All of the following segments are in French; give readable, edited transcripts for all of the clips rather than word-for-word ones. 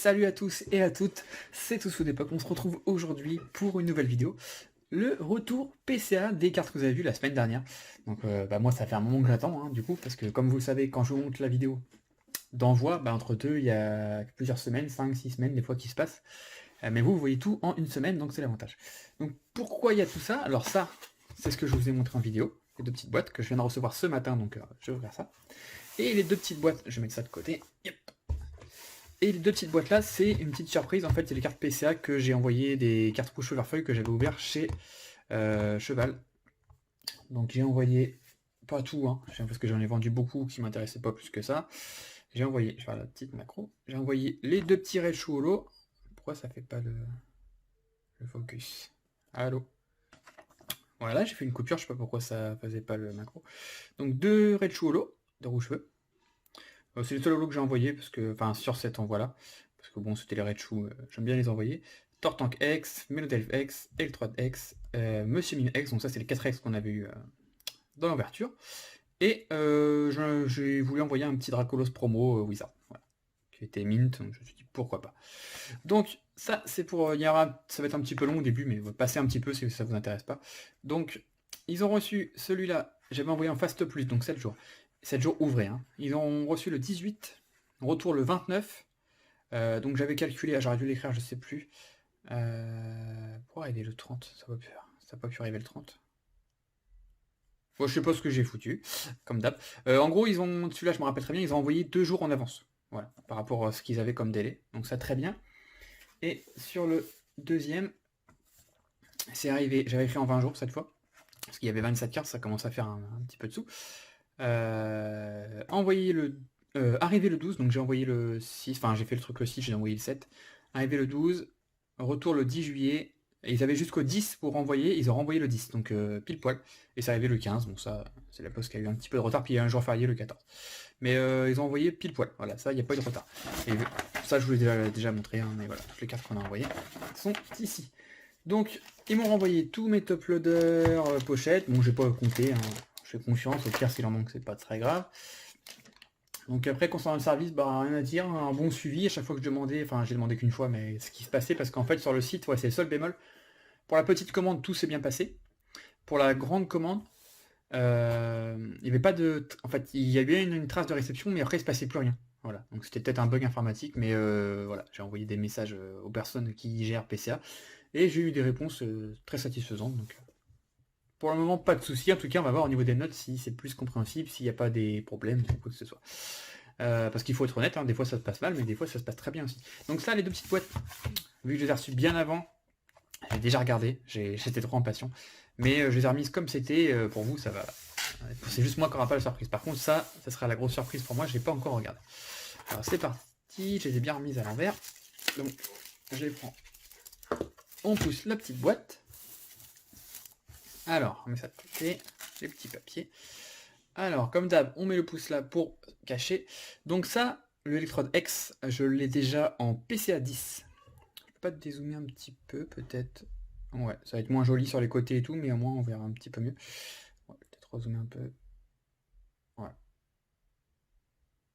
Salut à tous et à toutes, c'est Toussou d'époque. On se retrouve aujourd'hui pour une nouvelle vidéo. Le retour PCA des cartes que vous avez vues la semaine dernière. Donc moi ça fait un moment que j'attends du coup, parce que comme vous le savez, quand je vous montre la vidéo d'envoi, entre deux il y a plusieurs semaines, 5-6 semaines des fois qui se passent. Mais vous voyez tout en une semaine, donc c'est l'avantage. Donc pourquoi il y a tout ça? Alors ça, c'est ce que je vous ai montré en vidéo. Les deux petites boîtes que je viens de recevoir ce matin, donc je vais ouvrir ça. Et les deux petites boîtes, je vais mettre ça de côté. Yep. Et les deux petites boîtes là, c'est une petite surprise. En fait, c'est les cartes PCA que j'ai envoyé, des cartes rouges feuille que j'avais ouvert chez Cheval. Donc j'ai envoyé, pas tout, parce que j'en ai vendu beaucoup qui m'intéressaient pas plus que ça. J'ai envoyé, je vais faire la petite macro, j'ai envoyé les deux petits Raichu Holo. Pourquoi ça fait pas le focus? Allô? Voilà, j'ai fait une coupure, je sais pas pourquoi ça faisait pas le macro. Donc deux Raichu Holo de rouge feu. C'est le seul holo que j'ai envoyé, parce que, enfin, sur cet envoi-là. Parce que bon, c'était les Raichu, j'aime bien les envoyer. Tortank X, Melodelf X, L3 X, Monsieur Mime X, donc ça c'est les 4 X qu'on avait eu dans l'ouverture. Et j'ai voulu envoyer un petit Dracolos promo Wizard, voilà, qui était mint, donc je me suis dit pourquoi pas. Donc ça c'est pour, ça va être un petit peu long au début, mais passez un petit peu si ça vous intéresse pas. Donc ils ont reçu celui-là, j'avais envoyé en fast plus, donc 7 jours. 7 jours ouvrés. Ils ont reçu le 18, retour le 29. Donc j'avais calculé, j'aurais dû l'écrire, je sais plus. Pour arriver le 30, ça n'a pas pu arriver le 30. Bon, je sais pas ce que j'ai foutu, comme d'hab. En gros, celui-là je me rappelle très bien, ils ont envoyé 2 jours en avance. Voilà, par rapport à ce qu'ils avaient comme délai. Donc ça très bien. Et sur le deuxième, c'est arrivé, j'avais écrit en 20 jours cette fois. Parce qu'il y avait 27 cartes, ça commence à faire un petit peu de sous. Arrivé le 12, donc j'ai envoyé le 6, enfin j'ai fait le truc le 6, j'ai envoyé le 7. Arrivé le 12, retour le 10 juillet, et ils avaient jusqu'au 10 pour renvoyer, ils ont renvoyé le 10, donc pile poil. Et c'est arrivé le 15, bon ça, c'est la poste qui a eu un petit peu de retard, puis il y a un jour férié le 14. Mais ils ont envoyé pile poil, voilà, ça, il n'y a pas eu de retard. Et ça, je vous l'ai déjà montré, mais voilà, toutes les cartes qu'on a envoyées sont ici. Donc, ils m'ont renvoyé tous mes top loaders, pochettes, bon j'ai pas compté, je fais confiance, au pire s'il en manque c'est pas très grave. Donc après concernant le service, rien à dire, un bon suivi, à chaque fois que je demandais, enfin j'ai demandé qu'une fois, mais ce qui se passait, parce qu'en fait sur le site, ouais, c'est le seul bémol. Pour la petite commande, tout s'est bien passé. Pour la grande commande, il n'y avait pas de... En fait, il y avait une trace de réception, mais après il se passait plus rien. Voilà, donc c'était peut-être un bug informatique, mais voilà, j'ai envoyé des messages aux personnes qui gèrent PCA, et j'ai eu des réponses très satisfaisantes, donc... Pour le moment, pas de souci. En tout cas, on va voir au niveau des notes si c'est plus compréhensible, s'il n'y a pas des problèmes ou quoi que ce soit. Parce qu'il faut être honnête, des fois ça se passe mal, mais des fois ça se passe très bien aussi. Donc ça, les deux petites boîtes, vu que je les ai reçues bien avant, j'ai déjà regardé, j'étais trop impatient. Mais je les ai remises comme c'était, pour vous, ça va. C'est juste moi qui n'aura pas la surprise. Par contre, ça sera la grosse surprise pour moi, je n'ai pas encore regardé. Alors c'est parti, je les ai bien remises à l'envers. Donc, je les prends. On pousse la petite boîte. Alors, on met ça de côté, les petits papiers. Alors, comme d'hab, on met le pouce là pour cacher. Donc ça, l'électrode X, je l'ai déjà en PCA 10. Je peux pas te dézoomer un petit peu, peut-être. Ouais, ça va être moins joli sur les côtés et tout, mais au moins on verra un petit peu mieux. Ouais, peut-être rezoomer un peu. Voilà.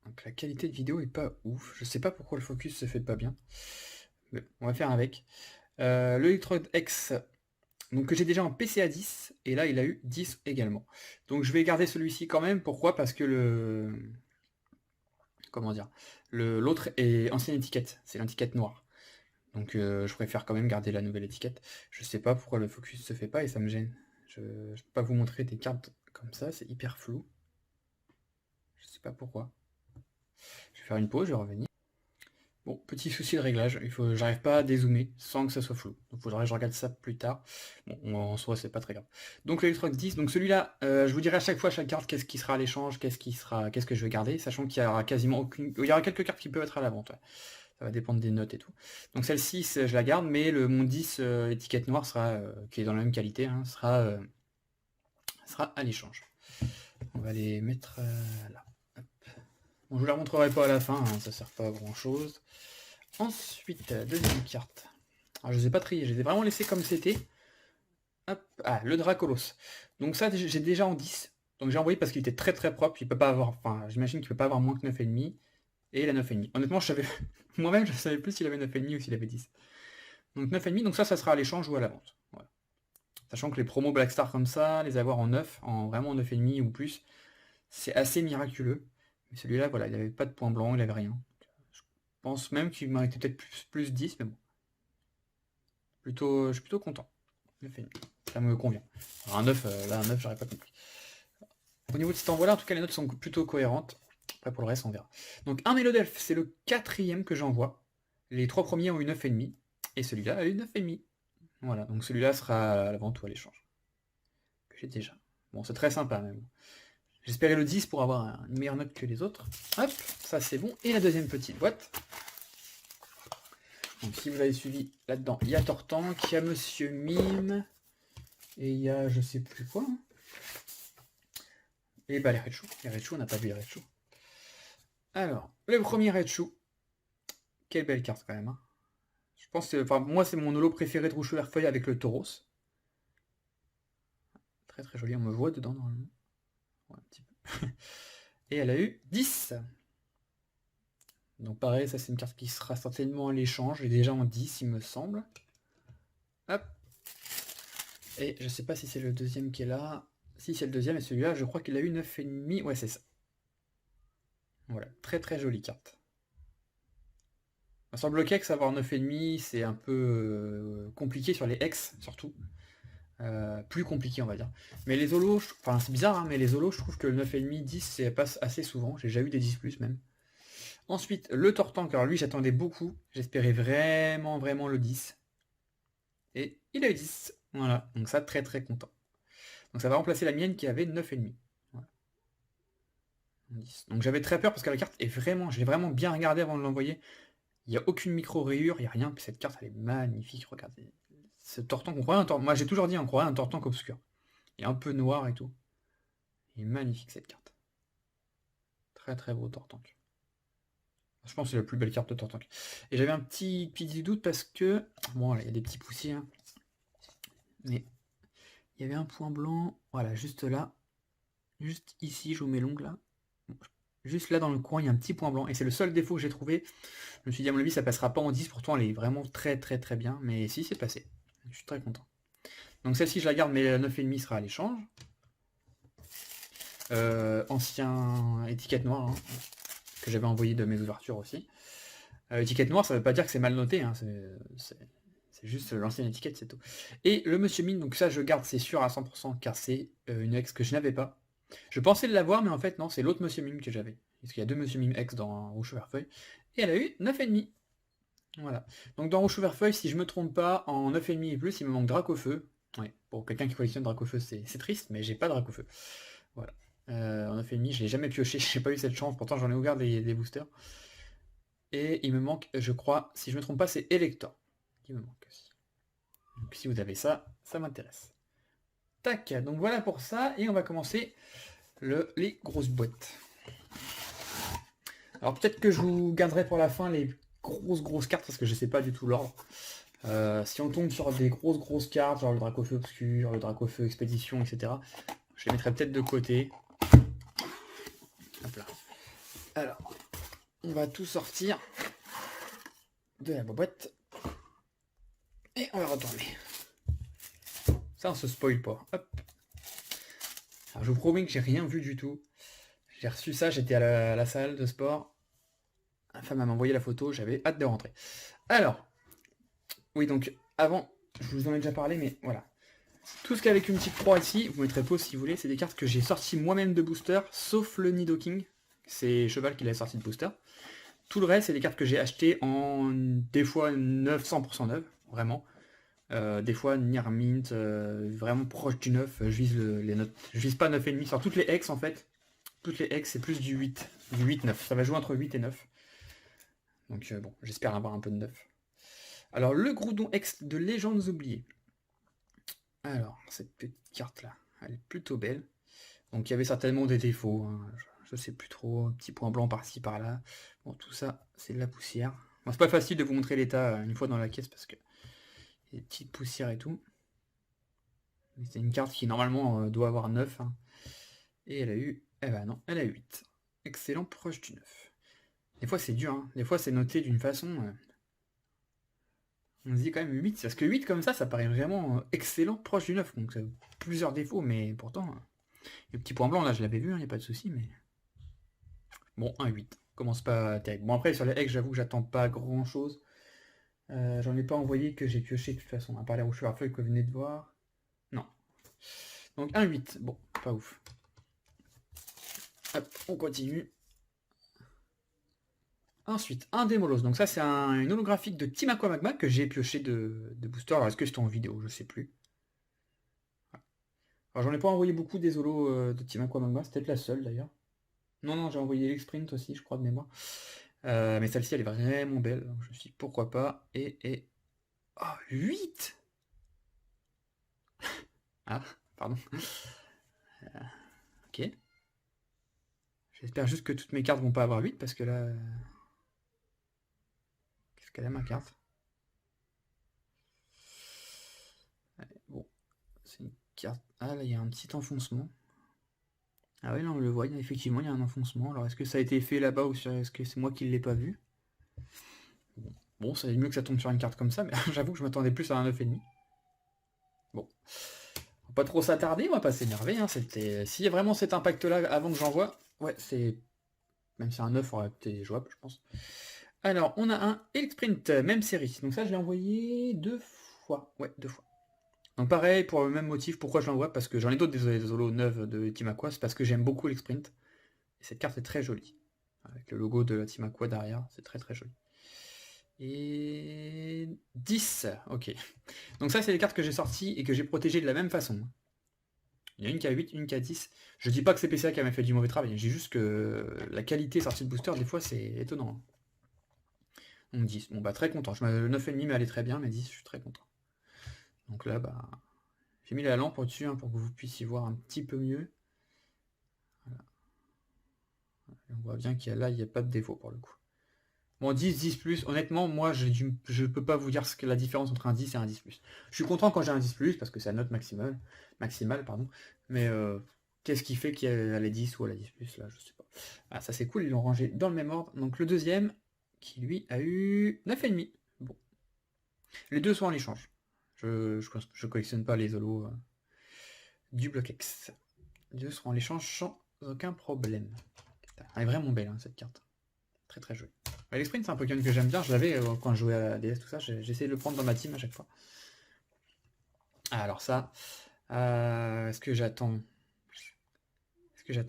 Donc la qualité de vidéo est pas ouf. Je sais pas pourquoi le focus se fait pas bien. Mais on va faire avec. L'électrode X, donc que j'ai déjà en PCA 10, et là il a eu 10 également. Donc je vais garder celui-ci quand même, pourquoi? Parce que comment dire, l'autre est ancienne étiquette, c'est l'étiquette noire. Donc je préfère quand même garder la nouvelle étiquette. Je sais pas pourquoi le focus se fait pas et ça me gêne. Je peux pas vous montrer des cartes comme ça, c'est hyper flou. Je sais pas pourquoi. Je vais faire une pause, je vais revenir. Bon, petit souci de réglage, j'arrive pas à dézoomer sans que ça soit flou. Donc faudrait que je regarde ça plus tard. Bon, en soi, c'est pas très grave. Donc l'électrode 10, donc celui-là, je vous dirai à chaque fois, chaque carte, qu'est-ce qui sera à l'échange, qu'est-ce que je vais garder, sachant qu'il y aura quasiment aucune... Il y aura quelques cartes qui peuvent être à la vente, ouais. Ça va dépendre des notes et tout. Donc celle-ci, je la garde, mais mon 10 étiquette noire sera, qui est dans la même qualité, sera à l'échange. On va les mettre là. Bon, je vous la montrerai pas à la fin, ça sert pas à grand chose. Ensuite, deuxième carte. Alors, je les ai pas triés, je les ai vraiment laissés comme c'était. Hop, le Dracolos. Donc ça, j'ai déjà en 10. Donc j'ai envoyé parce qu'il était très très propre. Il peut pas avoir, enfin, j'imagine qu'il peut pas avoir moins que 9,5. Et la 9,5. Honnêtement, je savais moi-même, je savais plus s'il avait 9,5 ou s'il avait 10. Donc 9,5, donc ça sera à l'échange ou à la vente. Voilà. Sachant que les promos Blackstar comme ça, les avoir en 9, en vraiment 9,5 ou plus, c'est assez miraculeux. Mais celui-là, voilà, il n'avait pas de point blanc, il n'avait rien. Je pense même qu'il m'aurait été peut-être plus 10, mais bon. Je suis plutôt content. 9,5. Ça me convient. Alors un 9, là, un 9, j'aurais pas compris. Au niveau de cet envoi-là, en tout cas, les notes sont plutôt cohérentes. Après, pour le reste, on verra. Donc, un Mélodelph, c'est le 4e que j'envoie. Les 3 premiers ont eu 9,5. Et celui-là a eu 9,5. Voilà, donc celui-là sera à la vente ou à l'échange. Que j'ai déjà. Bon, c'est très sympa, même. J'espérais le 10 pour avoir une meilleure note que les autres. Hop, ça c'est bon. Et la deuxième petite boîte. Donc, si vous avez suivi là-dedans, il y a Tortank, il y a Monsieur Mime. Et il y a je sais plus quoi. Et bah les Raichu. Les Raichu, on n'a pas vu les Raichu. Alors, le premier Raichu. Quelle belle carte quand même. Hein. Je pense que enfin, moi c'est mon holo préféré de Rouge-Vert-Feuille avec le Tauros. Très très joli, on me voit dedans normalement. Ouais, un petit peu. Et elle a eu 10. Donc pareil, ça c'est une carte qui sera certainement à l'échange. Elle est déjà en 10 il me semble. Hop. Et je sais pas si c'est le deuxième qui est là. Si c'est le deuxième et celui-là, je crois qu'il a eu 9,5. Ouais, c'est ça. Voilà, très très jolie carte. Sur le bloc X, avoir 9,5, c'est un peu compliqué sur les X, surtout. Plus compliqué, on va dire. Mais les holos, enfin c'est bizarre, hein, mais les holos, je trouve que le 9,5, 10, ça passe assez souvent. J'ai déjà eu des 10+, même. Ensuite, le Tortank, alors lui, j'attendais beaucoup. J'espérais vraiment, vraiment le 10. Et il a eu 10. Voilà, donc ça, très très content. Donc ça va remplacer la mienne qui avait 9,5. Voilà. Donc j'avais très peur parce que la carte est vraiment, je l'ai vraiment bien regardé avant de l'envoyer. Il n'y a aucune micro-rayure, il n'y a rien. Puis cette carte, elle est magnifique, regardez. Ce Tortank, on croirait un Tortank. Moi j'ai toujours dit, on croirait un Tortank obscur. Il est un peu noir et tout. Il est magnifique cette carte. Très très beau Tortank. Je pense que c'est la plus belle carte de Tortank. Et j'avais un petit doute parce que... Bon, là, il y a des petits poussières. Mais il y avait un point blanc, voilà, juste là. Juste ici, je vous mets l'ongle là. Juste là dans le coin, il y a un petit point blanc. Et c'est le seul défaut que j'ai trouvé. Je me suis dit, à mon avis, ça passera pas en 10. Pourtant, elle est vraiment très très très bien. Mais si, c'est passé. Je suis très content. Donc celle-ci, je la garde, mais la 9,5 sera à l'échange. Ancien étiquette noire, hein, que j'avais envoyé de mes ouvertures aussi. Étiquette noire, ça veut pas dire que c'est mal noté. Hein, c'est juste l'ancienne étiquette, c'est tout. Et le Monsieur Mime, donc ça, je garde, c'est sûr à 100%, car c'est une ex que je n'avais pas. Je pensais l'avoir, mais en fait, non, c'est l'autre Monsieur Mime que j'avais. Parce qu'il y a deux Monsieur Mime ex dans Rouge-Vert-Feuille. Et elle a eu 9,5. Voilà. Donc dans Rouge-Vert-Feuille, si je me trompe pas, en 9,5 et plus, il me manque Dracofeu. Ouais, pour quelqu'un qui collectionne Dracofeu, c'est triste, mais j'ai pas Dracofeu. Voilà. En 9,5, je l'ai jamais pioché, j'ai pas eu cette chance, pourtant j'en ai ouvert des boosters. Et il me manque, je crois, si je me trompe pas, c'est Elector qui me manque aussi. Donc si vous avez ça, ça m'intéresse. Tac, donc voilà pour ça, et on va commencer les grosses boîtes. Alors peut-être que je vous garderai pour la fin les grosses cartes, parce que je sais pas du tout l'ordre. Si on tombe sur des grosses cartes, genre le Dracofeu Obscur, le Dracofeu Expédition, etc., je les mettrai peut-être de côté. Hop là. Alors, on va tout sortir de la boîte. Et on va retourner. Ça, on se spoil pas. Hop. Alors, je vous promets que j'ai rien vu du tout. J'ai reçu ça, j'étais à la salle de sport. La femme m'a envoyé la photo, j'avais hâte de rentrer. Alors, oui, donc, avant, je vous en ai déjà parlé, mais voilà. Tout ce qu'avec une petite croix ici, vous mettrez pause si vous voulez, c'est des cartes que j'ai sorties moi-même de booster, sauf le Nidoking. C'est Cheval qui l'a sorti de booster. Tout le reste, c'est des cartes que j'ai achetées en des fois 900% neuves, vraiment. Des fois Nirmint, vraiment proche du 9, je vise les notes. Je vise pas 9,5 sur toutes les X en fait. Toutes les X c'est plus du 8. Du 8-9. Ça va jouer entre 8 et 9. Donc bon, j'espère avoir un peu de 9. Alors le Groudon X de Légendes oubliées. Alors, cette petite carte là, elle est plutôt belle. Donc il y avait certainement des défauts, hein. Je sais plus trop, un petit point blanc par-ci par-là. Bon, tout ça, c'est de la poussière. Bon, c'est pas facile de vous montrer l'état une fois dans la caisse parce que il y a des petites poussières et tout. Mais c'est une carte qui normalement doit avoir 9. Hein. Et elle a eu... Eh ben non, elle a 8. Excellent, proche du 9. Des fois c'est dur, hein. Des fois c'est noté d'une façon... On se dit quand même 8, parce que 8 comme ça paraît vraiment excellent, proche du 9. Donc plusieurs défauts, mais pourtant... le petit point blanc là, je l'avais vu, il n'y a pas de souci, mais... Bon, un 8. Commence pas terrible. Bon après sur les X, j'avoue que j'attends pas grand chose. J'en ai pas envoyé que j'ai pioché de toute façon, à part les rouges à feuilles que vous venez de voir. Non. Donc un 8, bon, pas ouf. Hop, on continue. Ensuite, un démolos. Donc ça, c'est une holographique de Team Aqua Magma que j'ai pioché de booster. Alors, est-ce que c'était en vidéo? Je sais plus. Alors, j'en ai pas envoyé beaucoup des holos de Team Aqua Magma. C'est peut-être la seule, d'ailleurs. Non, non, j'ai envoyé l'Exprint aussi, je crois, de mémoire. Mais celle-ci, elle est vraiment belle. Donc, je me suis dit, pourquoi pas. Et... Oh, 8. Ah, pardon. Ok. J'espère juste que toutes mes cartes vont pas avoir 8, parce que là... Qu'est-ce qu'elle a, ma carte? Bon, c'est une carte... Ah, là, il y a un petit enfoncement. Ah oui, là, on le voit, effectivement, il y a un enfoncement. Alors, est-ce que ça a été fait là-bas ou est-ce que c'est moi qui ne l'ai pas vu? Bon, ça va mieux que ça tombe sur une carte comme ça, mais j'avoue que je m'attendais plus à un 9,5. Bon. On va pas trop s'attarder, on va pas s'énerver. Hein. S'il y a vraiment cet impact-là avant que j'envoie, ouais, c'est... Même si un 9 aurait été jouable, je pense. Alors, on a un Sprint, même série. Donc ça, je l'ai envoyé 2 fois. Ouais, 2 fois. Donc pareil, pour le même motif, pourquoi je l'envoie? Parce que j'en ai d'autres des holos 9 de Team Aqua, c'est parce que j'aime beaucoup l'Sprint. Et cette carte est très jolie. Avec le logo de la Team Aqua derrière, c'est très très joli. Et 10, ok. Donc ça, c'est les cartes que j'ai sorties et que j'ai protégées de la même façon. Il y a une qui a 8, une qui a 10. Je dis pas que c'est PCA qui a fait du mauvais travail, j'ai juste que la qualité sortie de booster, des fois, c'est étonnant. Donc 10, bon bah très content. Le 9,5 m'allait très bien, mais 10, je suis très content. Donc là, bah... J'ai mis la lampe au-dessus hein, pour que vous puissiez voir un petit peu mieux. Voilà. On voit bien qu'il y a là, il n'y a pas de défaut pour le coup. Bon, 10, 10 plus, honnêtement, moi, je peux pas vous dire ce que la différence entre un 10 et un 10 plus. Je suis content quand j'ai un 10 plus, parce que c'est la note maximale, pardon. Mais qu'est-ce qui fait qu'il y a les 10 ou à la 10 plus, là, je sais pas. Ah, ça c'est cool, ils l'ont rangé dans le même ordre. Donc le deuxième, qui lui a eu 9,5. Bon. Les deux sont en échange. Je collectionne pas les holos du bloc X. Les deux seront en échange sans aucun problème. Elle est vraiment belle, hein, cette carte. Très très jolie. L'Sprint, c'est un Pokémon que j'aime bien. Je l'avais quand je jouais à la DS, tout ça. J'essayais de le prendre dans ma team à chaque fois. Alors ça, est-ce que j'attends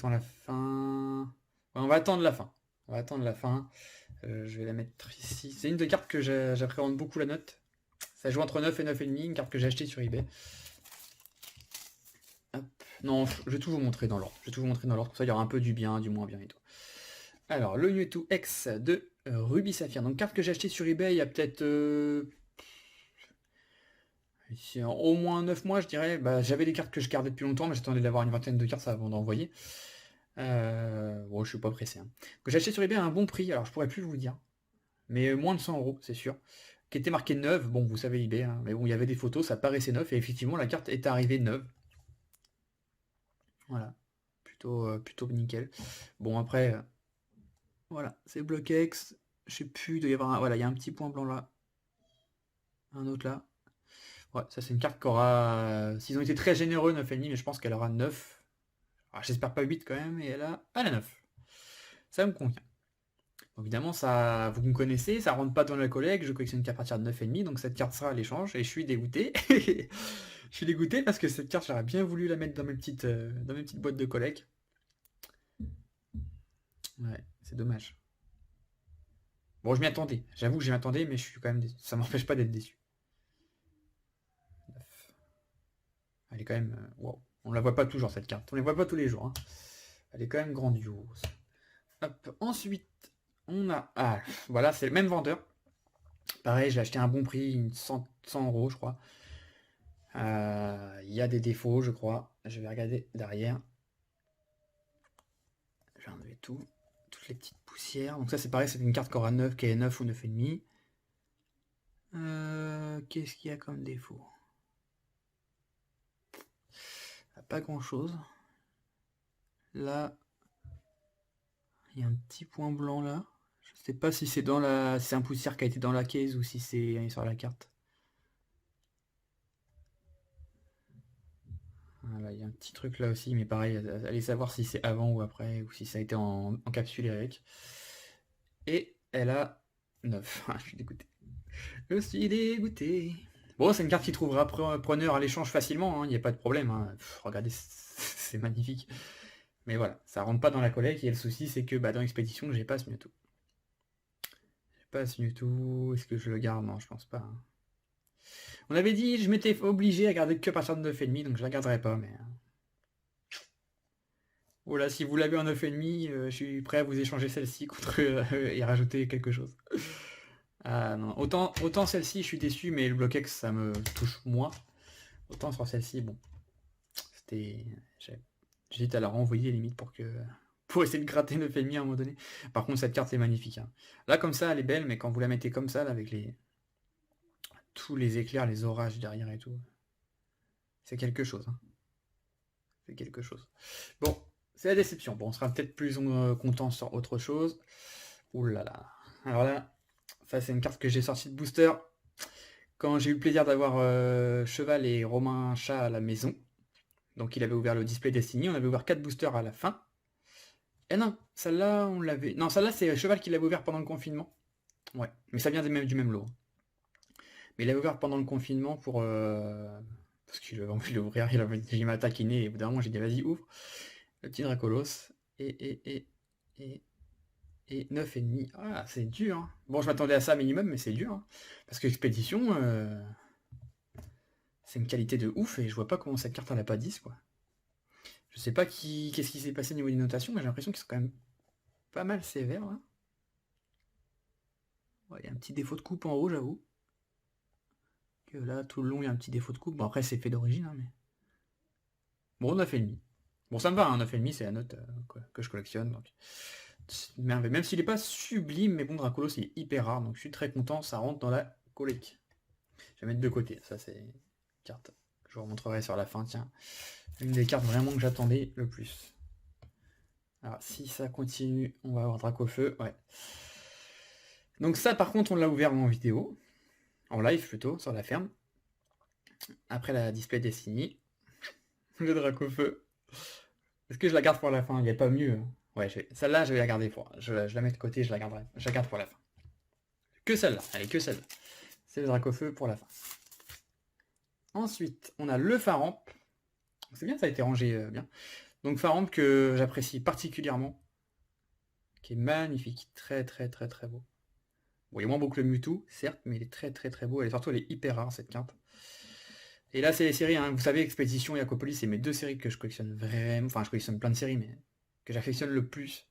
la fin? Ouais, on va attendre la fin. On va attendre la fin. Je vais la mettre ici. C'est une des cartes que j'appréhende beaucoup la note. Ça joue entre 9 et 9,5, une carte que j'ai achetée sur eBay. Hop. Non, je vais tout vous montrer dans l'ordre. Comme ça, il y aura un peu du bien, du moins bien et tout. Alors, le Mewtwo X de Ruby Saphir. Donc, carte que j'ai achetée sur eBay il y a peut-être au moins 9 mois, je dirais. Bah, j'avais des cartes que je gardais depuis longtemps, mais j'attendais d'avoir une vingtaine de cartes avant d'envoyer. Bon, je suis pas pressé. Hein. Que j'ai acheté sur eBay à un bon prix, alors je pourrais plus vous dire. Mais moins de 100 euros, c'est sûr. Qui était marqué neuve. Bon, vous savez eBay, hein, mais bon, il y avait des photos, ça paraissait neuf, et effectivement, la carte est arrivée neuve. Voilà. Plutôt nickel. Bon, après... Voilà, c'est bloc X. Je sais plus, il doit y avoir un... Voilà, il y a un petit point blanc là. Un autre là. Ouais, ça c'est une carte qui aura... S'ils ont été très généreux, 9,5, mais je pense qu'elle aura 9. J'espère pas 8 quand même, et elle a 9. Ça me convient. Donc, évidemment, ça, vous me connaissez, ça rentre pas dans la collecte, je collectionne qu'à partir de 9,5, donc cette carte sera à l'échange, et je suis dégoûté. Je suis dégoûté parce que cette carte, j'aurais bien voulu la mettre dans mes petites boîtes de collecte. Ouais, c'est dommage. Bon, je m'y attendais. J'avoue que je m'y attendais, mais je suis quand même déçu. Ça m'empêche pas d'être déçu. 9. Elle est quand même... Wow. On la voit pas toujours, cette carte. On les voit pas tous les jours. Hein. Elle est quand même grandiose. Hop. Ensuite, on a... Ah, voilà, c'est le même vendeur. Pareil, j'ai acheté un bon prix, 100 euros, je crois. Il y a des défauts, je crois. Je vais regarder derrière. Je vais enlever tout. Toutes les petites poussières. Donc ça, c'est pareil, c'est une carte qui aura 9, qui est 9 ou 9,5. Qu'est-ce qu'il y a comme défaut? Pas grand chose. Là, il y a un petit point blanc là. Je sais pas si c'est dans la... c'est un poussière qui a été dans la case ou si c'est sur la carte. Voilà, il y a un petit truc là aussi, mais pareil, allez savoir si c'est avant ou après, ou si ça a été encapsulé avec. Et elle a 9. Je suis dégoûté. Je suis dégoûté. Bon, c'est une carte qui trouvera preneur à l'échange facilement, il n'y a pas de problème. Regardez, c'est magnifique. Mais voilà, ça rentre pas dans la collecte, et le souci c'est que dans l'expédition, j'ai pas ce Mewtwo. J'ai pas ce Mewtwo, est-ce que je le garde? Non, je pense pas. On avait dit, je m'étais obligé à garder que à partir de 9,5, donc je la garderai pas, mais... Oh là, si vous l'avez en 9,5, je suis prêt à vous échanger celle-ci contre et rajouter quelque chose. Ah non, autant celle-ci, je suis déçu, mais le bloquex, ça me touche moins. Autant sur celle-ci, bon, c'était... J'hésite à la renvoyer limite pour essayer de gratter 9,5 à un moment donné. Par contre, cette carte est magnifique. Là, comme ça, elle est belle, mais quand vous la mettez comme ça, là, avec tous les éclairs, les orages derrière et tout, c'est quelque chose. C'est quelque chose. Bon, c'est la déception. Bon, on sera peut-être plus content sur autre chose. Ouh là là. Alors là, ça c'est une carte que j'ai sortie de booster quand j'ai eu le plaisir d'avoir Cheval et Romain Chat à la maison. Donc il avait ouvert le display Destiny, on avait ouvert 4 boosters à la fin. Et non, celle-là on l'avait... Non, celle-là c'est Cheval qui l'avait ouvert pendant le confinement. Ouais, mais ça vient du même lot. Mais il l'avait ouvert pendant le confinement pour... Parce qu'il avait envie d'ouvrir, il m'a taquiné et au bout d'un moment j'ai dit vas-y ouvre. Le petit Dracolos. Et 9,5. Ah, c'est dur. Hein. Bon, je m'attendais à ça minimum, mais c'est dur. Hein. Parce que Expédition, c'est une qualité de ouf et je vois pas comment cette carte elle a pas 10, quoi. Je sais pas qu'est-ce qui s'est passé au niveau des notations, mais j'ai l'impression qu'ils sont quand même pas mal sévères. Hein. Ouais, il y a un petit défaut de coupe en haut, j'avoue. Que là, tout le long, il y a un petit défaut de coupe. Bon, après, c'est fait d'origine, hein, mais... Bon, 9,5. Bon, ça me va, hein, 9,5, c'est la note que je collectionne, donc... Même s'il n'est pas sublime, mais bon, Dracolos il est hyper rare, donc je suis très content, ça rentre dans la collecte. Je vais mettre de côté, ça c'est une carte que je vous remontrerai sur la fin, tiens. Une des cartes vraiment que j'attendais le plus. Alors si ça continue, on va avoir Dracofeu, ouais. Donc ça par contre on l'a ouvert en vidéo, en live plutôt, sur la ferme. Après la display Destiny, le Dracofeu. Est-ce que je la garde pour la fin? Il n'y a pas mieux. Ouais, celle-là, je vais la garder pour... Je la mets de côté, je la garderai. Je la garde pour la fin. Que celle-là. Allez, que celle-là. C'est le Dracofeu pour la fin. Ensuite, on a le Faramp. C'est bien, ça a été rangé bien. Donc Faramp que j'apprécie particulièrement. Qui est magnifique. Très, très, très, très beau. Bon, il est moins beau que le Mewtwo, certes, mais il est très, très, très beau. Et surtout, elle est hyper rare, cette carte. Et là, c'est les séries. Hein. Vous savez, Expédition et Aquapolis, c'est mes deux séries que je collectionne vraiment. Enfin, je collectionne plein de séries, mais que j'affectionne le plus.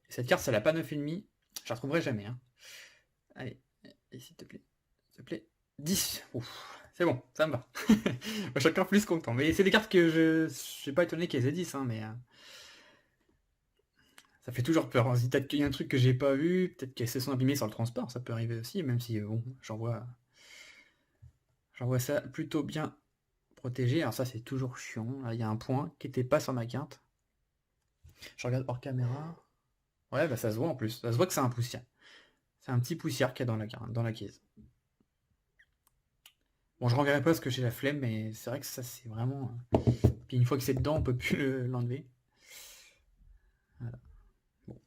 Et cette carte, ça n'a pas 9,5. Je la retrouverai jamais. Hein. Allez, s'il te plaît. S'il te plaît. 10. Ouf, c'est bon, ça me va. Je suis encore plus content. Mais c'est des cartes que je suis pas étonné qu'elles aient 10, hein, mais ça fait toujours peur. Peut-être qu'il y a un truc que j'ai pas vu, peut-être qu'elles se sont abîmées sur le transport, ça peut arriver aussi, même si bon, j'en vois ça plutôt bien protégé. Alors ça c'est toujours chiant. Là il y a un point qui était pas sur ma carte. Je regarde hors caméra. Ouais, bah ça se voit en plus. Ça se voit que c'est un poussière. C'est un petit poussière qu'il y a dans la caisse. Bon, je renverrai pas parce que j'ai la flemme, mais c'est vrai que ça c'est vraiment... Puis une fois que c'est dedans, on peut plus l'enlever. Voilà. Bon,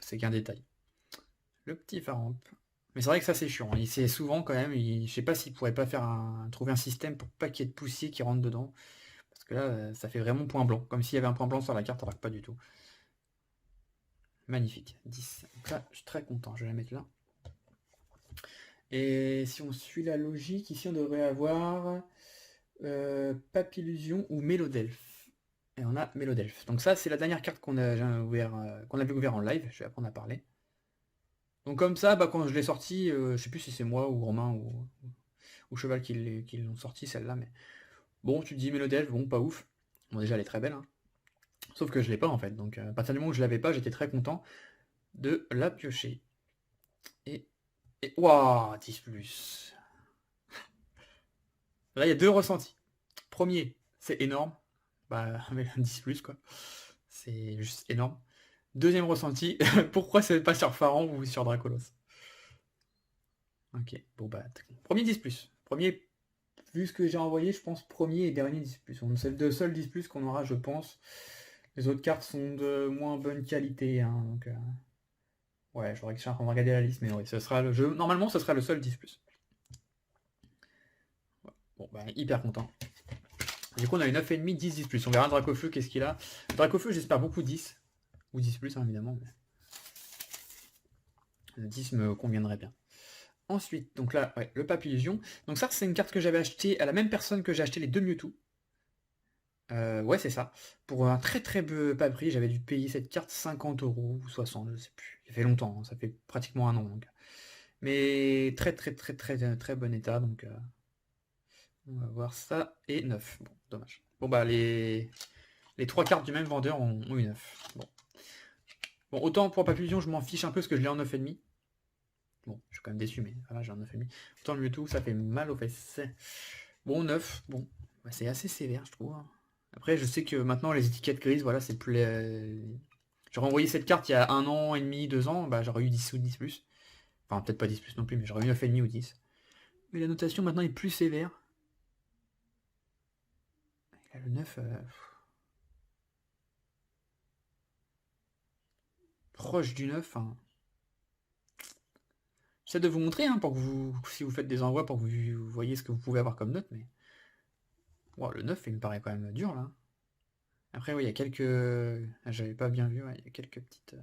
c'est qu'un détail. Le petit Faramp. Mais c'est vrai que ça c'est chiant. Il c'est souvent quand même, je sais pas s'il pourrait pas trouver un système pour pas qu'il y ait de poussier qui rentre dedans. Parce que là, ça fait vraiment point blanc. Comme s'il y avait un point blanc sur la carte, alors que pas du tout. Magnifique. 10. Donc là, je suis très content. Je vais la mettre là. Et si on suit la logique, ici on devrait avoir Papillusion ou Mélodelphe. Et on a Mélodelphe. Donc ça, c'est la dernière carte qu'on avait ouvert en live. Je vais apprendre à parler. Donc comme ça, quand je l'ai sorti, je sais plus si c'est moi ou Romain ou Cheval qui l'ont sorti celle-là, mais bon, tu te dis Mélodelphe, bon, pas ouf. Bon, déjà, elle est très belle, hein. Sauf que je l'ai pas en fait. Donc à partir du moment où je l'avais pas, j'étais très content de la piocher. Et waouh, 10+. Là, il y a deux ressentis. Premier, c'est énorme. Mais 10+, quoi. C'est juste énorme. Deuxième ressenti, pourquoi c'est pas sur Pharaon ou sur Dracolos? Ok, bon bah, premier 10+. Premier, vu ce que j'ai envoyé, je pense premier et dernier 10+. C'est le deux seuls 10+ qu'on aura, je pense. Les autres cartes sont de moins bonne qualité, hein, donc... Ouais, je suis en train de regarder la liste, mais oui, ce sera le jeu. Normalement, ce sera le seul 10+. Ouais. Bon, bah, hyper content. Du coup, on a une 9,5, 10, 10+. On verra le Dracofeu, qu'est-ce qu'il a. Le Dracofeu, j'espère beaucoup 10. Ou 10+, hein, évidemment. Mais... Le 10 me conviendrait bien. Ensuite, donc là, ouais, le Papillusion. Donc ça, c'est une carte que j'avais achetée à la même personne que j'ai acheté les deux Mewtwo. Ouais, c'est ça. Pour un très très bas prix, j'avais dû payer cette carte 50 € ou 60, je sais plus. Ça fait longtemps, hein, ça fait pratiquement un an. Donc. Mais très très très très très bon état, donc on va voir ça. Et 9. Bon, dommage. Bon bah les trois cartes du même vendeur ont eu 9. Bon, autant pour Papillusion, je m'en fiche un peu parce que je l'ai en 9,5. Bon, je suis quand même déçu, mais voilà, j'ai un 9,5. Autant le Mewtwo, ça fait mal aux fesses. Bon, 9, bon, bah, c'est assez sévère, je trouve. Après, je sais que maintenant, les étiquettes grises, voilà, c'est plus... J'aurais envoyé cette carte il y a 1 an et demi, 2 ans, bah j'aurais eu 10 ou 10+. Enfin, peut-être pas 10+ non plus, mais j'aurais eu 9,5 ou 10. Mais la notation maintenant est plus sévère. Et là, le 9... proche du 9, hein. J'essaie de vous montrer, hein, pour que vous, si vous faites des envois, pour que vous voyez ce que vous pouvez avoir comme note, mais... Wow, le 9, il me paraît quand même dur, là. Après, oui, il y a quelques... Ah, j'avais pas bien vu, ouais, il y a quelques petites...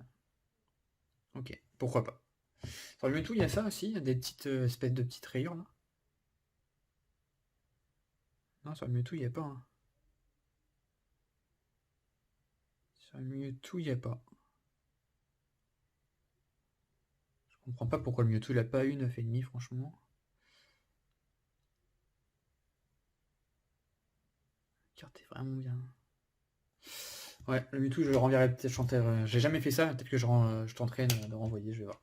Ok, pourquoi pas. Sur le Mewtwo, il y a ça aussi, il y a des petites espèces de petites rayures, là. Non, sur le Mewtwo, il n'y a pas, hein. Sur le Mewtwo, il n'y a pas. Je comprends pas pourquoi le Mewtwo, il a pas eu 9,5, franchement. La carte est vraiment bien. Ouais, le Mewtwo, je le renverrai peut-être chanter. J'ai jamais fait ça, peut-être que je tenterai de renvoyer, je vais voir.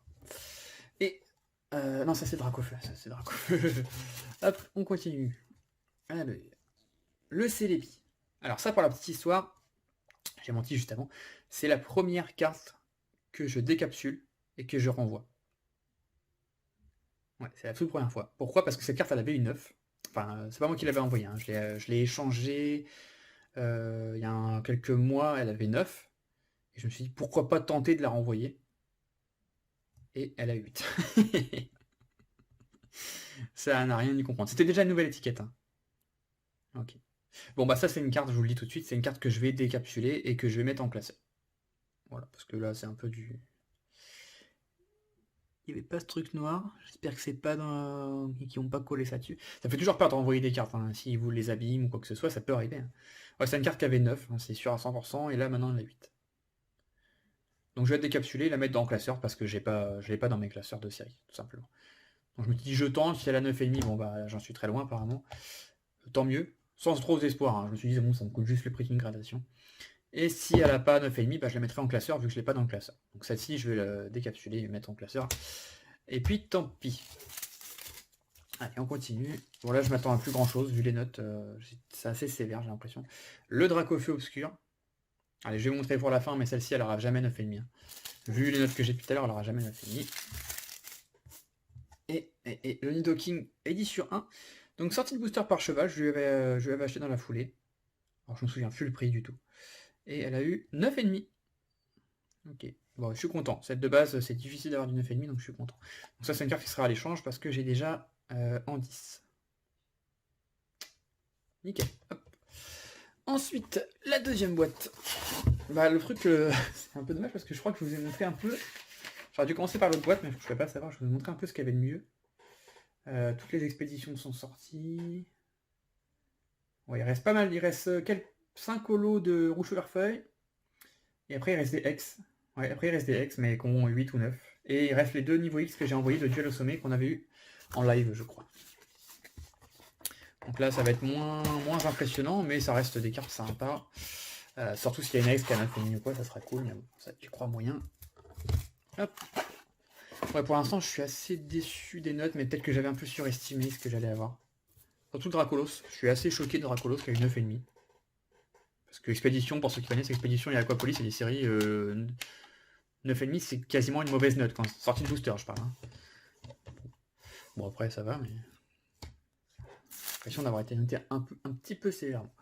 Et... non, ça c'est Dracofeu, ça c'est Dracofeu. Hop, on continue. Allez. Le Celebi. Alors ça, pour la petite histoire, j'ai menti juste avant, c'est la première carte que je décapsule et que je renvoie. Ouais, c'est la toute première fois. Pourquoi? Parce que cette carte, elle avait une 9. Enfin, c'est pas moi qui l'avais envoyée, hein. Je l'ai échangée il y a quelques mois, elle avait 9. Et je me suis dit, pourquoi pas tenter de la renvoyer? Et elle a 8. Ça n'a rien à y comprendre. C'était déjà une nouvelle étiquette, hein. Ok. Bon, bah ça, c'est une carte, je vous le dis tout de suite, c'est une carte que je vais décapsuler et que je vais mettre en classeur. Voilà, parce que là, c'est un peu du... Il n'y avait pas ce truc noir, j'espère que c'est pas dans... qui n'ont pas collé ça dessus. Ça fait toujours peur de renvoyer des cartes, hein. Si vous les abîment ou quoi que ce soit, ça peut arriver, hein. Ouais, c'est une carte qui avait 9, hein, c'est sûr à 100%, et là maintenant elle a 8. Donc je vais la décapsuler et la mettre dans le classeur parce que je l'ai pas dans mes classeurs de série, tout simplement. Donc je me dis je tente, si elle a 9,5, bon bah j'en suis très loin apparemment. Tant mieux, sans trop d'espoir, hein. Je me suis dit bon, ça me coûte juste le prix d'une gradation. Et si elle n'a pas 9,5, bah, je la mettrai en classeur vu que je ne l'ai pas dans le classeur. Donc celle-ci, je vais la décapsuler et mettre en classeur. Et puis tant pis. Allez, on continue. Bon là, je m'attends à plus grand-chose vu les notes. C'est assez sévère, j'ai l'impression. Le Dracofeu obscur. Allez, je vais vous montrer pour la fin, mais celle-ci, elle n'aura jamais 9,5. Hein. Vu les notes que j'ai depuis tout à l'heure, elle n'aura jamais 9,5. Et le Nidoking est 10 sur 1. Donc sortie de booster par cheval, je lui avais acheté dans la foulée. Alors je me souviens plus le prix du tout. Et elle a eu 9,5. Ok, bon, je suis content. Cette de base, c'est difficile d'avoir du 9,5, donc je suis content. Donc ça, c'est une carte qui sera à l'échange parce que j'ai déjà en 10. Nickel. Hop. Ensuite, la deuxième boîte. Bah, le truc, c'est un peu dommage parce que je crois que je vous ai montré un peu... J'aurais dû commencer par l'autre boîte, mais je ne pouvais pas savoir. Je vous ai montré un peu ce qu'il y avait de mieux. Toutes les expéditions sont sorties. Ouais, il reste pas mal. Il reste 5 holos de rouge sur feuille. Et après, il reste des X. Ouais, après, il reste des X, mais qui ont 8 ou 9. Et il reste les 2 niveaux X que j'ai envoyés de duel au sommet qu'on avait eu en live, je crois. Donc là, ça va être moins impressionnant, mais ça reste des cartes sympas. Surtout s'il y a une X qui a 9,5 ou quoi, ça sera cool, mais bon, ça, j'y crois moyen. Hop. Ouais, pour l'instant, je suis assez déçu des notes, mais peut-être que j'avais un peu surestimé ce que j'allais avoir. Surtout le Dracolos. Je suis assez choqué de Dracolos qui a eu 9,5. Parce que Expédition, pour ceux qui connaissent Expédition et Aquapolis, c'est des séries 9,5 c'est quasiment une mauvaise note, quand sortie de booster je parle. Hein. Bon après ça va, mais... l'impression d'avoir été noté un petit peu sévèrement.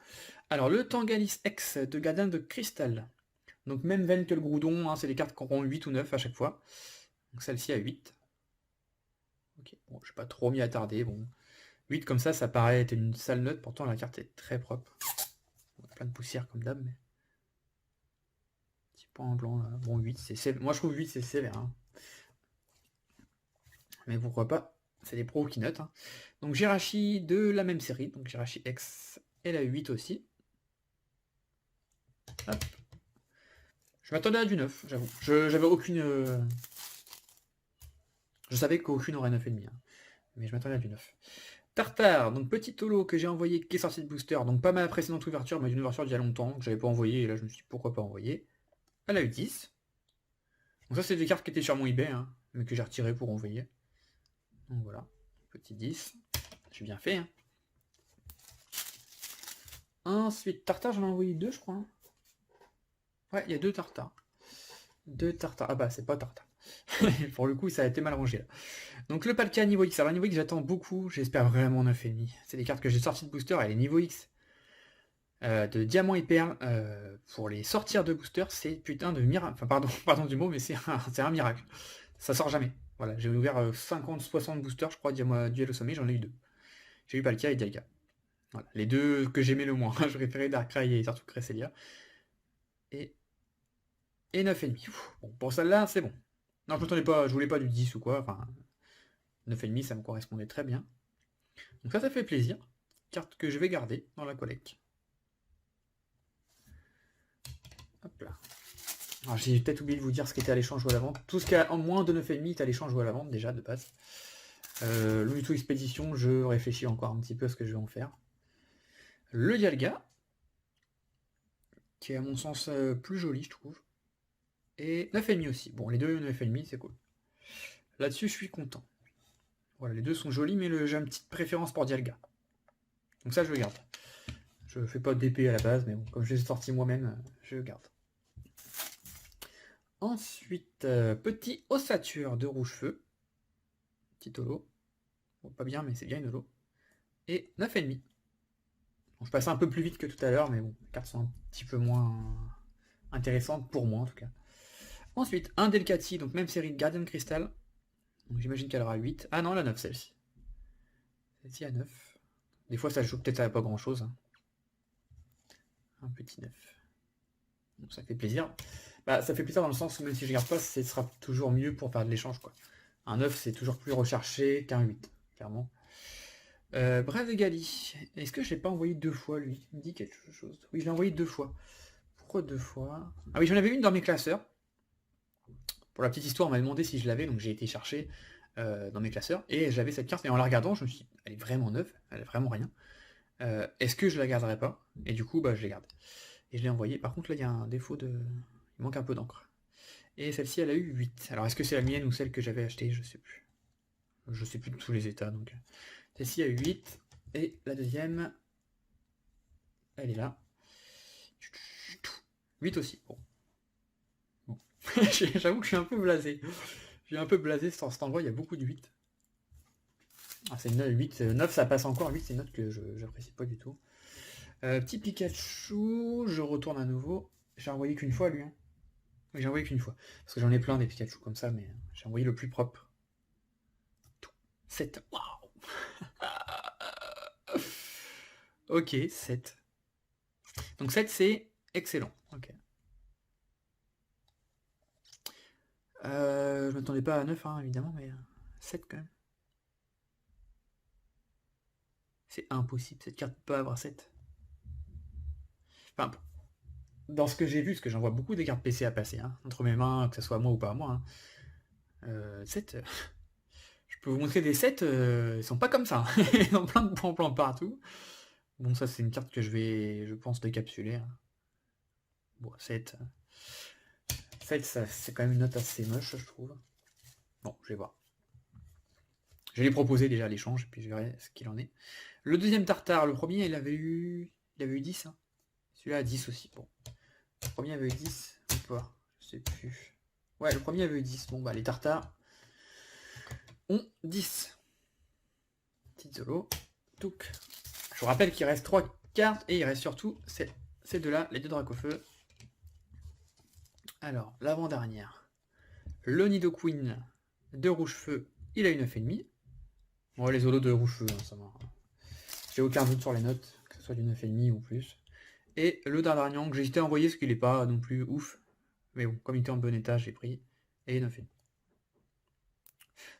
Alors le Tangalis X de Gardien de Cristal. Donc même veine que le Groudon, hein, c'est des cartes qui auront 8 ou 9 à chaque fois. Donc celle-ci a 8. Ok, bon, je ne vais pas trop m'y attarder. Bon. 8 comme ça paraît être une sale note, pourtant la carte est très propre. Plein de poussière comme d'hab, mais... petit point en blanc là. Bon 8, c'est moi je trouve 8 c'est sévère. Hein. Mais pourquoi pas, c'est des pros qui notent. Hein. Donc Jirachi de la même série, donc Jirachi X, elle a 8 aussi. Hop. Je m'attendais à du 9, j'avoue. J'avais aucune... Je savais qu'aucune aurait 9,5. Hein. Mais je m'attendais à du 9. Tartare, donc petit holo que j'ai envoyé, qui est sorti de booster. Donc pas ma précédente ouverture, mais une ouverture d'il y a longtemps, que j'avais pas envoyé, et là je me suis dit pourquoi pas envoyer. Elle a eu 10. Donc ça c'est des cartes qui étaient sur mon eBay, hein, mais que j'ai retiré pour envoyer. Donc voilà, petit 10. J'ai bien fait. Hein. Ensuite, Tartare, j'en ai envoyé 2 je crois. Hein. Ouais, il y a 2 Tartares. 2 Tartares. Ah bah c'est pas Tartare. Pour le coup, ça a été mal rangé là. Donc le Palkia niveau X. Alors niveau X, j'attends beaucoup. J'espère vraiment 9,5. C'est des cartes que j'ai sorties de booster. Elle est niveau X. De diamant et perle. Pour les sortir de booster, c'est putain de miracle. Enfin, pardon du mot, mais c'est un miracle. Ça sort jamais. Voilà, j'ai ouvert 50-60 boosters, je crois, duel au sommet, j'en ai eu 2. J'ai eu Palkia et Dialga. Voilà, les 2 que j'aimais le moins. Je préférais Darkrai et surtout Cresselia. Et 9,5. Bon, pour celle-là, c'est bon. Non, je voulais pas du 10 ou quoi, enfin 9,5 ça me correspondait très bien. Donc ça fait plaisir. Carte que je vais garder dans la collecte. Hop là. Alors j'ai peut-être oublié de vous dire ce qui était à l'échange ou à la vente. Tout ce qui a en moins de 9,5 est à l'échange ou à la vente déjà de base. Le Mewtwo Expédition, je réfléchis encore un petit peu à ce que je vais en faire. Le Dialga, qui est à mon sens plus joli je trouve. Et 9,5 aussi. Bon, les deux 9,5 c'est cool. Là-dessus, je suis content. Voilà, les deux sont jolis, mais j'ai une petite préférence pour Dialga. Donc ça, je le garde. Je fais pas d'épée à la base, mais bon, comme je l'ai sorti moi-même, je le garde. Ensuite, petit ossature de rouge-feu. Petit holo. Bon, pas bien, mais c'est bien une holo. Et 9,5. Bon, je passe un peu plus vite que tout à l'heure, mais bon, les cartes sont un petit peu moins intéressantes pour moi en tout cas. Ensuite, un Delcatty, donc même série de Gardien Crystal. Donc j'imagine qu'elle aura 8. Ah non, la 9 celle-ci. Celle-ci a 9. Des fois ça joue peut-être à pas grand chose. Hein. Un petit 9. Donc ça fait plaisir. Bah ça fait plaisir dans le sens où même si je garde pas, ce sera toujours mieux pour faire de l'échange quoi. Un 9 c'est toujours plus recherché qu'un 8, clairement. Bravegali. Est-ce que je l'ai pas envoyé 2 fois lui? Il me dit quelque chose. Oui, je l'ai envoyé 2 fois. Pourquoi 2 fois? Ah oui, j'en avais une dans mes classeurs. Pour la petite histoire, on m'a demandé si je l'avais, donc j'ai été chercher dans mes classeurs, et j'avais cette carte, et en la regardant, je me suis dit, elle est vraiment neuve, elle est vraiment rien. Est-ce que je la garderai pas? Et du coup, bah, je l'ai gardée. Et je l'ai envoyée. Par contre, là, il y a un défaut de... Il manque un peu d'encre. Et celle-ci, elle a eu 8. Alors, est-ce que c'est la mienne ou celle que j'avais achetée? Je sais plus. Je sais plus de tous les états, donc... Celle-ci a eu 8. Et la deuxième... Elle est là. 8 aussi. Bon. J'avoue que je suis un peu blasé. Je suis un peu blasé sur cet endroit, il y a beaucoup de 8. Ah, c'est 8, 9 ça passe encore, 8 c'est une note que j'apprécie pas du tout. Petit Pikachu, je retourne à nouveau. J'ai envoyé qu'une fois lui. Hein. Oui, j'ai envoyé qu'une fois. Parce que j'en ai plein des Pikachu comme ça, mais j'ai envoyé le plus propre. 7. Waouh. Ok, 7. Donc 7 c'est excellent. Ok. Je m'attendais pas à 9 hein, évidemment, mais 7 quand même. C'est impossible, cette carte peut pas avoir 7. Enfin, dans ce que j'ai vu, parce que j'en vois beaucoup des cartes PC à passer, hein, entre mes mains, que ce soit moi ou pas à moi. Hein. 7, je peux vous montrer des 7, ils sont pas comme ça. Hein. Ils ont plein de plans partout. Bon, ça c'est une carte que je vais, je pense, décapsuler. Hein. Bon, 7. 7, c'est quand même une note assez moche, je trouve. Bon, je vais voir. Je vais les proposer déjà à l'échange, et puis je verrai ce qu'il en est. Le deuxième tartare, le premier, il avait eu 10. Hein. Celui-là a 10 aussi. Bon. Le premier avait eu 10 ou pas? Je sais plus. Ouais, le premier avait eu 10. Bon, bah les tartares ont 10. Petite solo. Touc. Je vous rappelle qu'il reste 3 cartes et il reste surtout ces deux-là, les deux Dracofeu. Alors, l'avant-dernière. Le Nidoqueen de Rouge-Feu, il a une 9,5. Bon, les holos de Rouge-Feu, hein, ça va. J'ai aucun doute sur les notes, que ce soit du 9,5 ou plus. Et le Dardarnian que j'ai hésité à envoyer parce qu'il n'est pas non plus ouf. Mais bon, comme il était en bon état, j'ai pris. Et 9,5.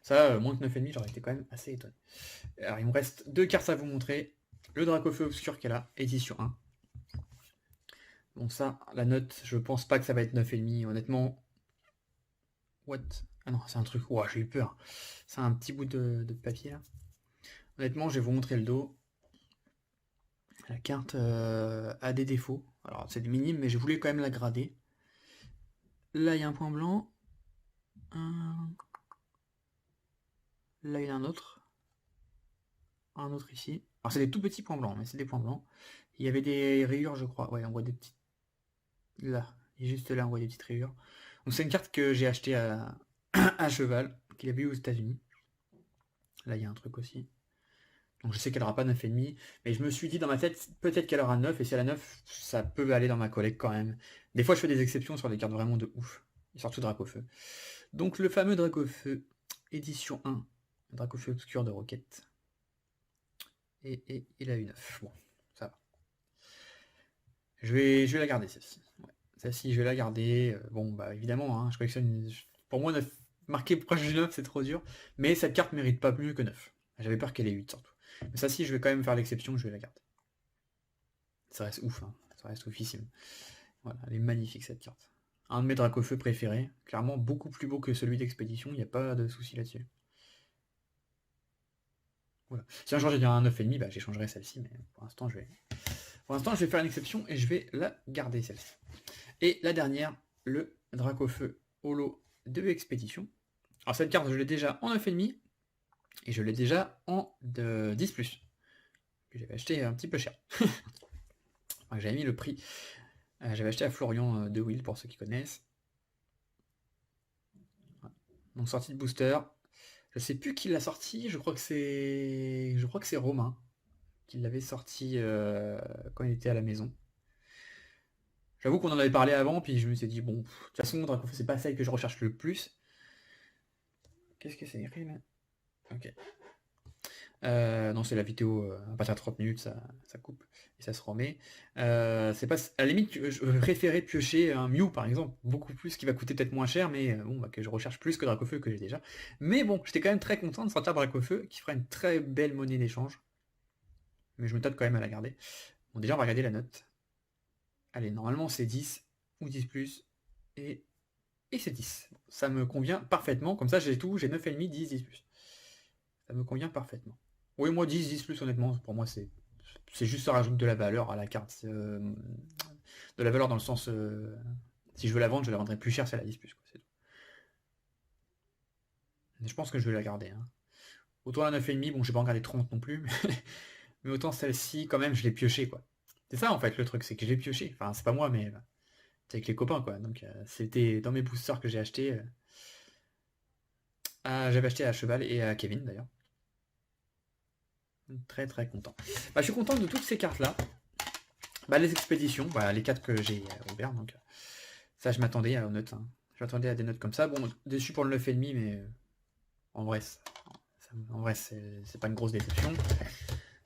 Ça, moins que 9,5, j'aurais été quand même assez étonné. Alors, il me reste 2 cartes à vous montrer. Le Dracofeu Obscur qu'elle a, édition 1. Bon, ça, la note, je pense pas que ça va être 9,5. Honnêtement. What? Ah non, c'est un truc. Ouah, j'ai eu peur. C'est un petit bout de papier là. Honnêtement, je vais vous montrer le dos. La carte a des défauts. Alors, c'est minime, mais je voulais quand même la grader. Là, il y a un point blanc. Là, il y a un autre. Un autre ici. Alors, c'est des tout petits points blancs, mais c'est des points blancs. Il y avait des rayures, je crois. Ouais, on voit des petites. Là, et juste là, on voit des petites rayures. Donc, c'est une carte que j'ai achetée à cheval, qu'il avait eu aux États-Unis. Là, il y a un truc aussi. Donc, je sais qu'elle n'aura pas 9,5, mais je me suis dit dans ma tête, peut-être qu'elle aura 9, et si elle a 9, ça peut aller dans ma collecte quand même. Des fois, je fais des exceptions sur des cartes vraiment de ouf. Et surtout Dracofeu. Donc, le fameux Dracofeu, édition 1. Dracofeu obscur de Rocket. Et il a eu 9. Bon, ça va. Je vais la garder, celle-ci. Ouais. Celle-ci, je vais la garder. Bon, bah évidemment, hein, je collectionne. Pour moi, 9, marqué proche du 9, c'est trop dur. Mais cette carte mérite pas mieux que 9. J'avais peur qu'elle ait 8 surtout. Mais celle-ci, je vais quand même faire l'exception, je vais la garder. Ça reste ouf, hein. Ça reste oufissime. Voilà, elle est magnifique cette carte. Un de mes Dracofeu préférés. Clairement, beaucoup plus beau que celui d'Expédition, il n'y a pas de souci là-dessus. Voilà. Si un jour j'ai un 9,5, bah j'échangerai celle-ci, mais pour l'instant, je vais faire une exception et je vais la garder celle-ci. Et la dernière, le Dracofeu Holo de Expédition. Alors cette carte, je l'ai déjà en 9,5 et je l'ai déjà en 10+. Que j'avais acheté un petit peu cher. Enfin, j'avais mis le prix. J'avais acheté à Florian de Will pour ceux qui connaissent. Voilà. Donc sortie de booster. Je sais plus qui l'a sorti, je crois que c'est Romain qui l'avait sorti quand il était à la maison. J'avoue qu'on en avait parlé avant, puis je me suis dit, bon, de toute façon, Dracofeu, c'est pas celle que je recherche le plus. Qu'est-ce que c'est écrit là? Ok. Non, c'est la vidéo, à partir de 30 minutes, ça coupe et ça se remet. C'est pas, à la limite, je préférais piocher un Mew par exemple, beaucoup plus, qui va coûter peut-être moins cher, mais bon, bah, que je recherche plus que Dracofeu que j'ai déjà. Mais bon, j'étais quand même très content de sortir Dracofeu, qui fera une très belle monnaie d'échange. Mais je me tâte quand même à la garder. Bon, déjà, on va regarder la note. Allez, normalement, c'est 10 ou 10+, et c'est 10. Ça me convient parfaitement, comme ça j'ai tout, j'ai 9,5, 10, 10+. Ça me convient parfaitement. Oui, moi 10, 10+, honnêtement, pour moi c'est juste ça rajoute de la valeur à la carte. De la valeur dans le sens, si je veux la vendre, je la vendrai plus cher si elle a 10+. Quoi, c'est tout. Mais je pense que je vais la garder. Hein. Autant la 9,5, bon, je vais pas en garder 30 non plus, mais autant celle-ci, quand même, je l'ai pioché, quoi. C'est ça en fait le truc, c'est que j'ai pioché. Enfin, c'est pas moi, mais c'est avec les copains, quoi. Donc c'était dans mes boosters que j'ai acheté. J'avais acheté à Cheval et à Kevin d'ailleurs. Très très content. Bah, je suis content de toutes ces cartes là. Bah, les expéditions, bah, les 4 que j'ai ouvertes. Donc ça je m'attendais aux notes. Hein. Je m'attendais à des notes comme ça. Bon, déçu pour le 9,5, mais en vrai, c'est pas une grosse déception.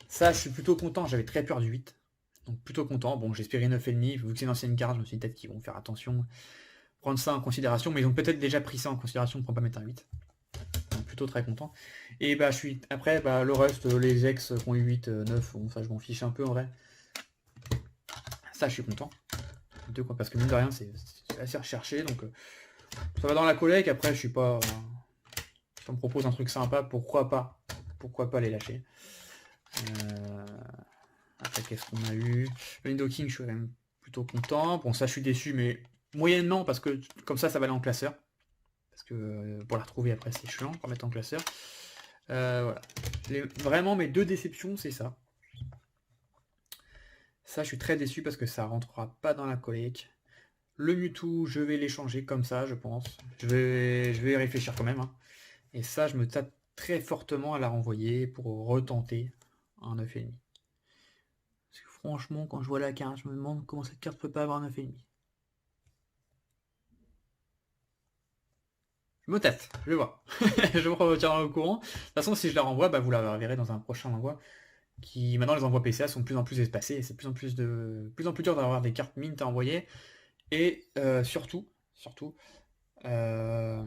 Ça, je suis plutôt content. J'avais très peur du 8. Donc plutôt content. Bon, j'espérais 9,5. Vu que c'est une ancienne carte, je me suis dit peut-être qu'ils vont faire attention. Prendre ça en considération. Mais ils ont peut-être déjà pris ça en considération pour pas mettre un 8. Plutôt très content. Et bah je suis. Après, bah le reste, les ex qui ont eu 8, 9, bon ça je m'en fiche un peu en vrai. Ça je suis content. Deux, quoi, parce que mine de rien c'est assez recherché. Donc ça va dans la collecte. Après je suis pas. Si on me propose un truc sympa, pourquoi pas? Pourquoi pas les lâcher? Après qu'est-ce qu'on a eu? Le Nidoking, je suis quand même plutôt content. Bon ça je suis déçu, mais moyennement, parce que comme ça va aller en classeur. Parce que pour la retrouver après c'est chiant pour mettre en classeur. Voilà. Vraiment mes 2 déceptions c'est ça. Ça je suis très déçu parce que ça rentrera pas dans la collecte. Le Mewtwo, je vais l'échanger comme ça, je pense. Je vais y réfléchir quand même, hein. Et ça, je me tape très fortement à la renvoyer pour retenter un 9,5. Parce que franchement, quand je vois la carte, je me demande comment cette carte peut pas avoir 9,5. Je me teste, je vais voir. Je vous tiendrai au courant. De toute façon, si je la renvoie, bah, vous la verrez dans un prochain envoi. Qui maintenant les envois PCA sont de plus en plus espacés et c'est de plus en plus dur d'avoir des cartes mint à envoyer. Et surtout, bah,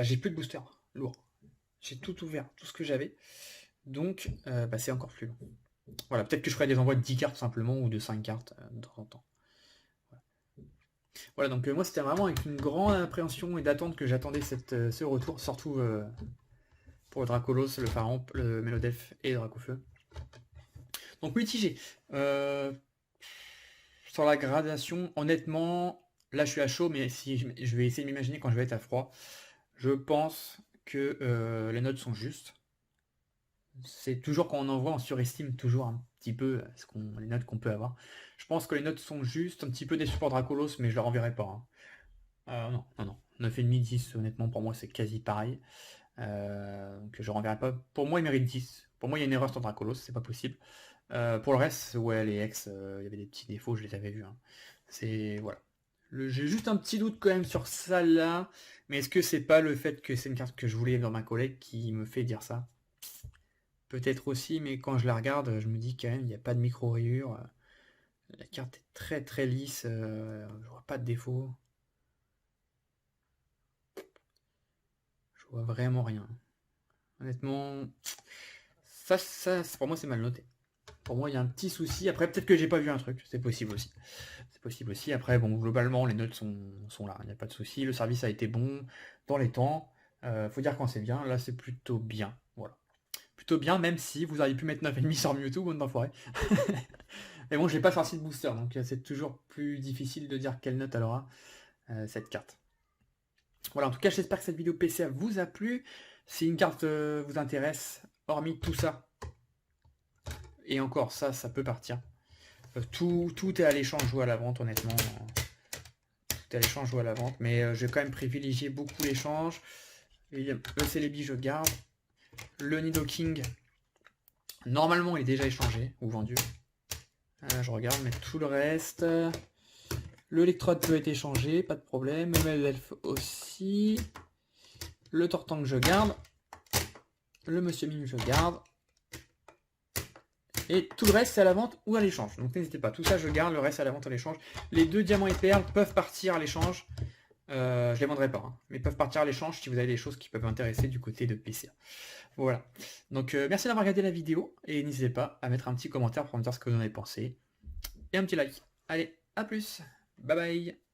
j'ai plus de booster lourd. J'ai tout ouvert, tout ce que j'avais. Donc bah, c'est encore plus long. Voilà, peut-être que je ferai des envois de 10 cartes simplement ou de 5 cartes de temps en temps. Voilà, donc moi c'était vraiment avec une grande appréhension et d'attente que j'attendais ce retour, surtout pour le Dracolos, le Pharaon, le Mélodelph et le Dracofeu. Donc mitigé. Sur la gradation, honnêtement, là je suis à chaud, mais si je vais essayer de m'imaginer quand je vais être à froid. Je pense que les notes sont justes. C'est toujours quand on envoie, on surestime toujours un petit peu les notes qu'on peut avoir. Je pense que les notes sont justes, un petit peu déçu pour Dracolos, mais je leur enverrai pas, hein. Non. 9,5, 10, honnêtement, pour moi, c'est quasi pareil. Donc je renverrai pas. Pour moi, il mérite 10. Pour moi, il y a une erreur sur Dracolos, c'est pas possible. Pour le reste, ouais, les ex, il y avait des petits défauts, je les avais vus, hein. C'est... Voilà. J'ai juste un petit doute quand même sur ça là, mais est-ce que c'est pas le fait que c'est une carte que je voulais dans ma collègue qui me fait dire ça? Peut-être aussi, mais quand je la regarde, je me dis quand même, il n'y a pas de micro-rayures. La carte est très très lisse, je vois pas de défaut. Je vois vraiment rien. Honnêtement, ça pour moi c'est mal noté. Pour moi il y a un petit souci. Après peut-être que j'ai pas vu un truc, c'est possible aussi. C'est possible aussi. Après bon, globalement les notes sont là, il n'y a pas de souci. Le service a été bon dans les temps. Faut dire quand c'est bien. Là c'est plutôt bien. Voilà. Plutôt bien, même si vous auriez pu mettre 9,5 sur Mewtwo, bonne d'enfoiré. Mais bon, je n'ai pas sorti de booster, donc c'est toujours plus difficile de dire quelle note elle aura, cette carte. Voilà, en tout cas, j'espère que cette vidéo PCA vous a plu. Si une carte vous intéresse, hormis tout ça, et encore ça peut partir. Tout est à l'échange ou à la vente, honnêtement. Tout est à l'échange ou à la vente, mais je vais quand même privilégier beaucoup l'échange. Le Celebi, je garde. Le Nidoking, normalement, il est déjà échangé ou vendu. Je regarde, mais tout le reste... Le Electrode peut être échangé, pas de problème. Le Melelf aussi. Le Tortank, je garde. Le Monsieur Mime, je garde. Et tout le reste, c'est à la vente ou à l'échange. Donc n'hésitez pas, tout ça, je garde. Le reste, à la vente, à l'échange. Les 2 diamants et perles peuvent partir à l'échange. Je les vendrai pas, hein, mais peuvent partir à l'échange si vous avez des choses qui peuvent intéresser du côté de PCA. Voilà. Donc merci d'avoir regardé la vidéo. Et n'hésitez pas à mettre un petit commentaire pour me dire ce que vous en avez pensé. Et un petit like. Allez, à plus. Bye bye.